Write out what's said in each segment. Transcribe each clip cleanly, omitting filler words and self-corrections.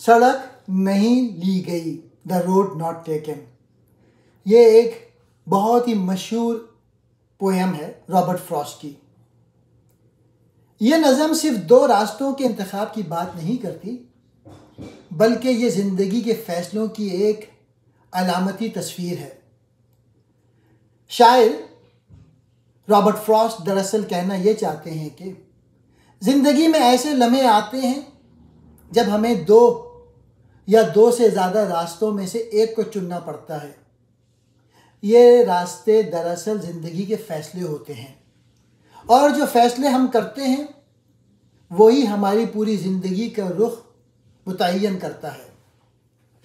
سڑک نہیں لی گئی، دا روڈ ناٹ ٹیکن. یہ ایک بہت ہی مشہور پویم ہے رابرٹ فراسٹ کی. یہ نظم صرف دو راستوں کے انتخاب کی بات نہیں کرتی، بلکہ یہ زندگی کے فیصلوں کی ایک علامتی تصویر ہے. شاعر رابرٹ فراسٹ دراصل کہنا یہ چاہتے ہیں کہ زندگی میں ایسے لمحے آتے ہیں جب ہمیں دو یا دو سے زیادہ راستوں میں سے ایک کو چننا پڑتا ہے. یہ راستے دراصل زندگی کے فیصلے ہوتے ہیں، اور جو فیصلے ہم کرتے ہیں وہی ہماری پوری زندگی کا رخ متعین کرتا ہے.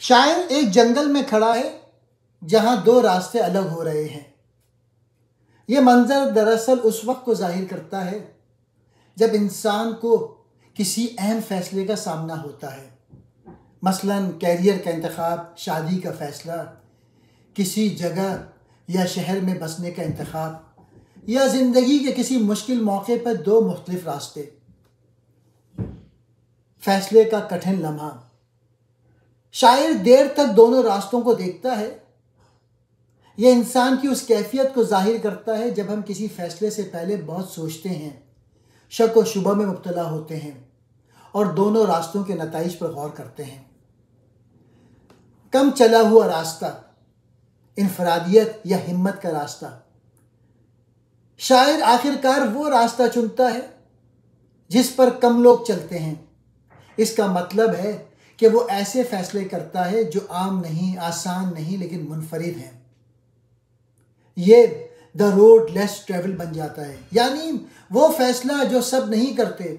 شاعر ایک جنگل میں کھڑا ہے جہاں دو راستے الگ ہو رہے ہیں. یہ منظر دراصل اس وقت کو ظاہر کرتا ہے جب انسان کو کسی اہم فیصلے کا سامنا ہوتا ہے، مثلاً کیریئر کا انتخاب، شادی کا فیصلہ، کسی جگہ یا شہر میں بسنے کا انتخاب، یا زندگی کے کسی مشکل موقع پر دو مختلف راستے. فیصلے کا کٹھن لمحہ. شاعر دیر تک دونوں راستوں کو دیکھتا ہے. یہ انسان کی اس کیفیت کو ظاہر کرتا ہے جب ہم کسی فیصلے سے پہلے بہت سوچتے ہیں، شک و شبہ میں مبتلا ہوتے ہیں اور دونوں راستوں کے نتائج پر غور کرتے ہیں. کم چلا ہوا راستہ، انفرادیت یا ہمت کا راستہ. شاعر آخرکار وہ راستہ چنتا ہے جس پر کم لوگ چلتے ہیں. اس کا مطلب ہے کہ وہ ایسے فیصلے کرتا ہے جو عام نہیں، آسان نہیں، لیکن منفرد ہیں. یہ دا روڈ لیس ٹریول بن جاتا ہے، یعنی وہ فیصلہ جو سب نہیں کرتے،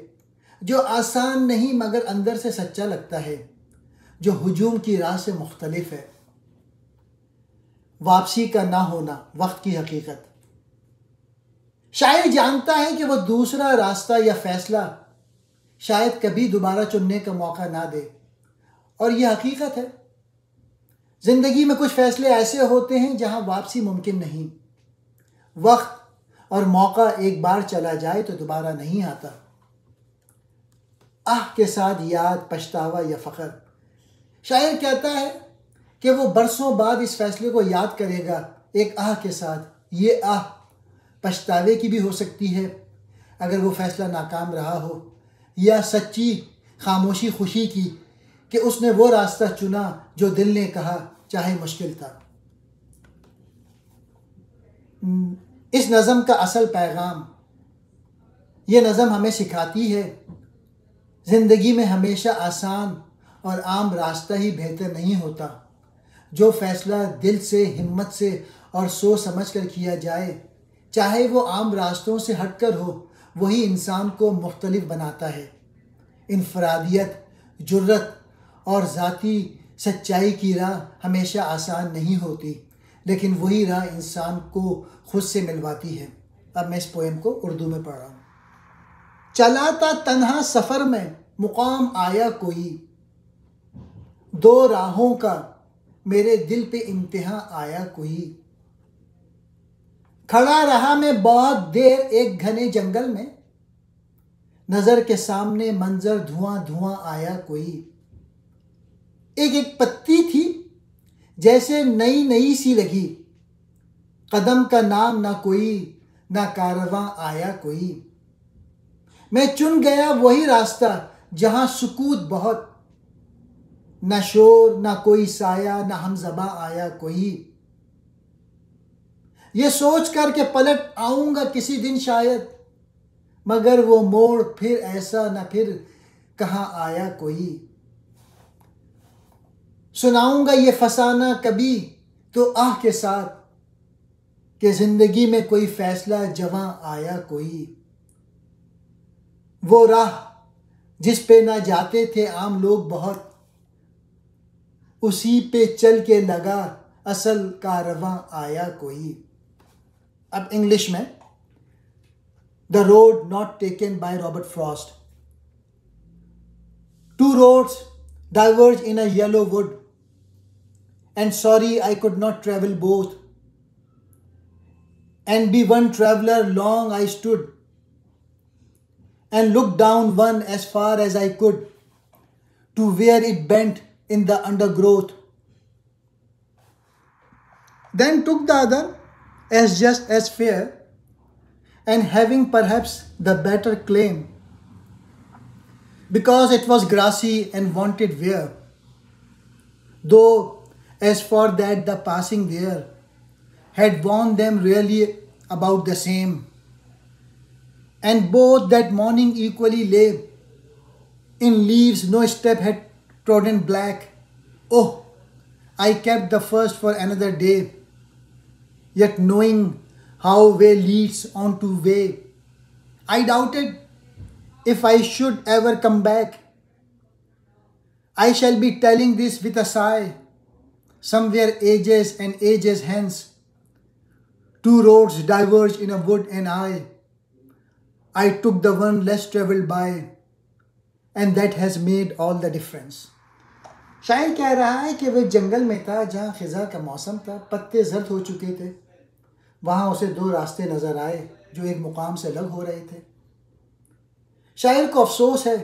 جو آسان نہیں مگر اندر سے سچا لگتا ہے، جو ہجوم کی راہ سے مختلف ہے. واپسی کا نہ ہونا، وقت کی حقیقت. شاعر جانتا ہے کہ وہ دوسرا راستہ یا فیصلہ شاید کبھی دوبارہ چننے کا موقع نہ دے، اور یہ حقیقت ہے. زندگی میں کچھ فیصلے ایسے ہوتے ہیں جہاں واپسی ممکن نہیں. وقت اور موقع ایک بار چلا جائے تو دوبارہ نہیں آتا. کے ساتھ یاد، پچھتاوا یا فخر. شاعر کہتا ہے کہ وہ برسوں بعد اس فیصلے کو یاد کرے گا ایک کے ساتھ. یہ پچھتاوے کی بھی ہو سکتی ہے اگر وہ فیصلہ ناکام رہا ہو، یا سچی خاموشی خوشی کی کہ اس نے وہ راستہ چنا جو دل نے کہا چاہے مشکل تھا. اس نظم کا اصل پیغام. یہ نظم ہمیں سکھاتی ہے زندگی میں ہمیشہ آسان اور عام راستہ ہی بہتر نہیں ہوتا. جو فیصلہ دل سے، ہمت سے اور سوچ سمجھ کر کیا جائے، چاہے وہ عام راستوں سے ہٹ کر ہو، وہی انسان کو مختلف بناتا ہے. انفرادیت، جرت اور ذاتی سچائی کی راہ ہمیشہ آسان نہیں ہوتی، لیکن وہی راہ انسان کو خود سے ملواتی ہے. اب میں اس پویم کو اردو میں پڑھ رہا ہوں. چلا تھا تنہا سفر میں مقام آیا کوئی، دو راہوں کا میرے دل پہ امتحان آیا کوئی. کھڑا رہا میں بہت دیر ایک گھنے جنگل میں، نظر کے سامنے منظر دھواں دھواں آیا کوئی. ایک پتی تھی جیسے نئی نئی سی لگی، قدم کا نام نہ کوئی، نہ کارواں آیا کوئی. میں چن گیا وہی راستہ جہاں سکوت بہت، نہ شور نہ کوئی سایہ، نہ ہم زباں آیا کوئی. یہ سوچ کر کہ پلٹ آؤں گا کسی دن شاید، مگر وہ موڑ پھر ایسا نہ پھر کہاں آیا کوئی. سناؤں گا یہ فسانہ کبھی تو کے ساتھ، کہ زندگی میں کوئی فیصلہ جواں آیا کوئی. وہ راہ جس پہ نہ جاتے تھے عام لوگ بہت، اسی پہ چل کے لگا اصل کارواں آیا کوئی. اب انگلش میں the road not taken by Robert frost. Two roads diverge in a yellow wood, and sorry I could not travel both. And be one traveler long I stood, and looked down one as far as I could, to where it bent in the undergrowth. Then took the other as just as fair, and having perhaps the better claim, because it was grassy and wanted wear. Though as for that the passing there had worn them really about the same, and both that morning equally lay in leaves, no step had trodden black. Oh, I kept the first for another day, yet knowing how way leads on to way, I doubted if I should ever come back. I shall be telling this with a sigh, somewhere ages and ages hence. Two roads diverged in a wood, and I took the one less traveled by, and that has made all the difference. شاعر کہہ رہا ہے کہ وہ جنگل میں تھا جہاں خزاں کا موسم تھا، پتے زرد ہو چکے تھے. وہاں اسے دو راستے نظر آئے جو ایک مقام سے الگ ہو رہے تھے. شاعر کو افسوس ہے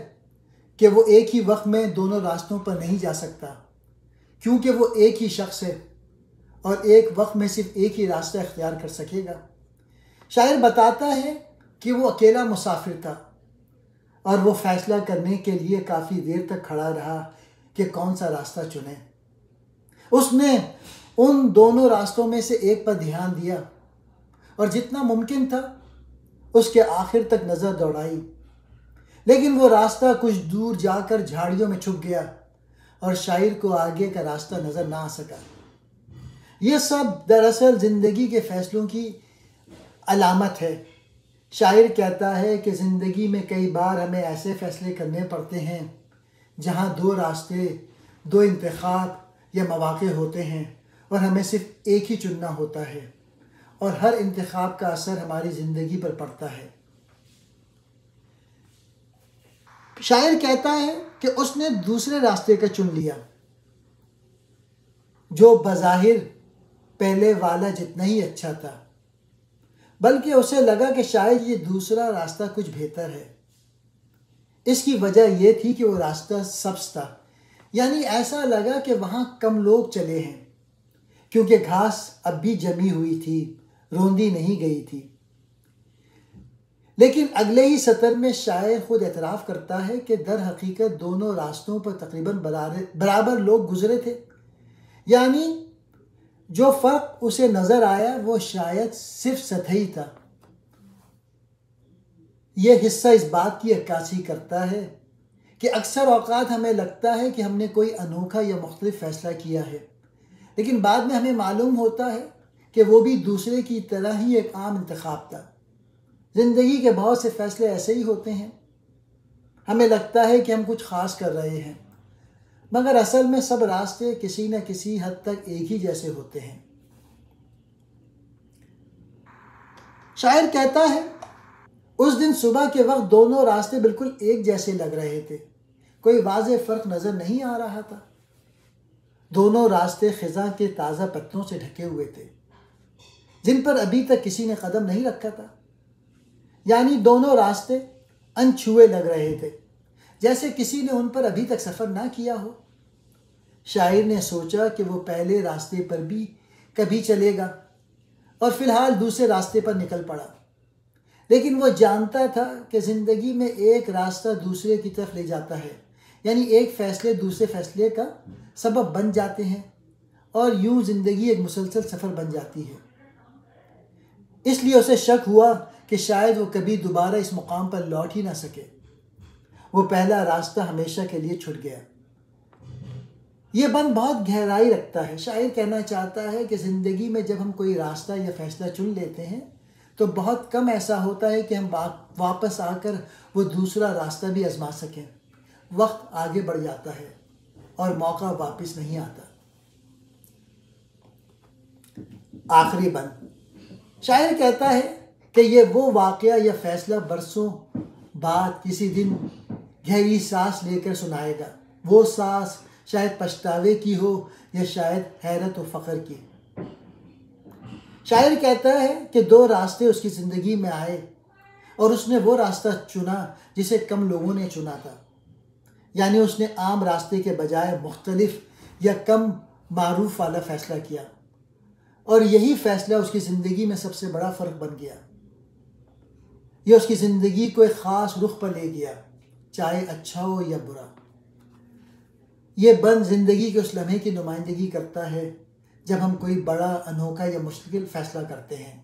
کہ وہ ایک ہی وقت میں دونوں راستوں پر نہیں جا سکتا، کیونکہ وہ ایک ہی شخص ہے اور ایک وقت میں صرف ایک ہی راستہ اختیار کر سکے گا. شاعر بتاتا ہے کہ وہ اکیلا مسافر تھا اور وہ فیصلہ کرنے کے لیے کافی دیر تک کھڑا رہا کہ کون سا راستہ چنے. اس نے ان دونوں راستوں میں سے ایک پر دھیان دیا اور جتنا ممکن تھا اس کے آخر تک نظر دوڑائی، لیکن وہ راستہ کچھ دور جا کر جھاڑیوں میں چھپ گیا اور شاعر کو آگے کا راستہ نظر نہ آ سکا. یہ سب دراصل زندگی کے فیصلوں کی علامت ہے. شاعر کہتا ہے کہ زندگی میں کئی بار ہمیں ایسے فیصلے کرنے پڑتے ہیں جہاں دو راستے، دو انتخاب یا مواقع ہوتے ہیں اور ہمیں صرف ایک ہی چننا ہوتا ہے، اور ہر انتخاب کا اثر ہماری زندگی پر پڑتا ہے. شاعر کہتا ہے کہ اس نے دوسرے راستے کا چن لیا جو بظاہر پہلے والا جتنا ہی اچھا تھا، بلکہ اسے لگا کہ شاید یہ دوسرا راستہ کچھ بہتر ہے. اس کی وجہ یہ تھی کہ وہ راستہ سبز تھا، یعنی ایسا لگا کہ وہاں کم لوگ چلے ہیں، کیونکہ گھاس اب بھی جمی ہوئی تھی، روندی نہیں گئی تھی. لیکن اگلے ہی سطر میں شاعر خود اعتراف کرتا ہے کہ در حقیقت دونوں راستوں پر تقریباً برابر لوگ گزرے تھے، یعنی جو فرق اسے نظر آیا وہ شاید صرف سطحی تھا. یہ حصہ اس بات کی عکاسی کرتا ہے کہ اکثر اوقات ہمیں لگتا ہے کہ ہم نے کوئی انوکھا یا مختلف فیصلہ کیا ہے، لیکن بعد میں ہمیں معلوم ہوتا ہے کہ وہ بھی دوسرے کی طرح ہی ایک عام انتخاب تھا. زندگی کے بہت سے فیصلے ایسے ہی ہوتے ہیں. ہمیں لگتا ہے کہ ہم کچھ خاص کر رہے ہیں، مگر اصل میں سب راستے کسی نہ کسی حد تک ایک ہی جیسے ہوتے ہیں. شاعر کہتا ہے اس دن صبح کے وقت دونوں راستے بالکل ایک جیسے لگ رہے تھے، کوئی واضح فرق نظر نہیں آ رہا تھا. دونوں راستے خزاں کے تازہ پتوں سے ڈھکے ہوئے تھے جن پر ابھی تک کسی نے قدم نہیں رکھا تھا، یعنی دونوں راستے انچھوئے لگ رہے تھے، جیسے کسی نے ان پر ابھی تک سفر نہ کیا ہو. شاعر نے سوچا کہ وہ پہلے راستے پر بھی کبھی چلے گا اور فی الحال دوسرے راستے پر نکل پڑا، لیکن وہ جانتا تھا کہ زندگی میں ایک راستہ دوسرے کی طرف لے جاتا ہے، یعنی ایک فیصلے دوسرے فیصلے کا سبب بن جاتے ہیں اور یوں زندگی ایک مسلسل سفر بن جاتی ہے. اس لیے اسے شک ہوا کہ شاید وہ کبھی دوبارہ اس مقام پر لوٹ ہی نہ سکے. وہ پہلا راستہ ہمیشہ کے لیے چھٹ گیا. یہ بند بہت گہرائی رکھتا ہے. شاعر کہنا چاہتا ہے کہ زندگی میں جب ہم کوئی راستہ یا فیصلہ چن لیتے ہیں تو بہت کم ایسا ہوتا ہے کہ ہم واپس آ کر وہ دوسرا راستہ بھی آزما سکیں. وقت آگے بڑھ جاتا ہے اور موقع واپس نہیں آتا. آخری بند. شاعر کہتا ہے کہ یہ وہ واقعہ یا فیصلہ برسوں بعد کسی دن گہری سانس لے کر سنائے گا. وہ سانس شاید پچھتاوے کی ہو یا شاید حیرت و فخر کی. شاعر کہتا ہے کہ دو راستے اس کی زندگی میں آئے اور اس نے وہ راستہ چنا جسے کم لوگوں نے چنا تھا. یعنی اس نے عام راستے کے بجائے مختلف یا کم معروف والا فیصلہ کیا، اور یہی فیصلہ اس کی زندگی میں سب سے بڑا فرق بن گیا۔ یہ اس کی زندگی کو ایک خاص رخ پر لے گیا، چاہے اچھا ہو یا برا۔ یہ بند زندگی کے اس لمحے کی نمائندگی کرتا ہے جب ہم کوئی بڑا، انوکھا یا مشکل فیصلہ کرتے ہیں۔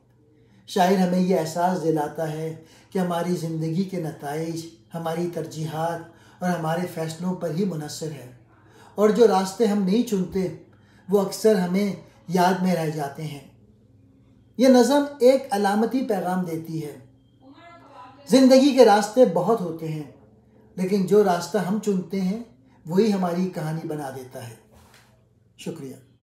شاعر ہمیں یہ احساس دلاتا ہے کہ ہماری زندگی کے نتائج ہماری ترجیحات اور ہمارے فیصلوں پر ہی منحصر ہے، اور جو راستے ہم نہیں چنتے وہ اکثر ہمیں یاد میں رہ جاتے ہیں۔ یہ نظم ایک علامتی پیغام دیتی ہے۔ زندگی کے راستے بہت ہوتے ہیں، لیکن جو راستہ ہم چنتے ہیں وہی ہماری کہانی بنا دیتا ہے۔ شکریہ۔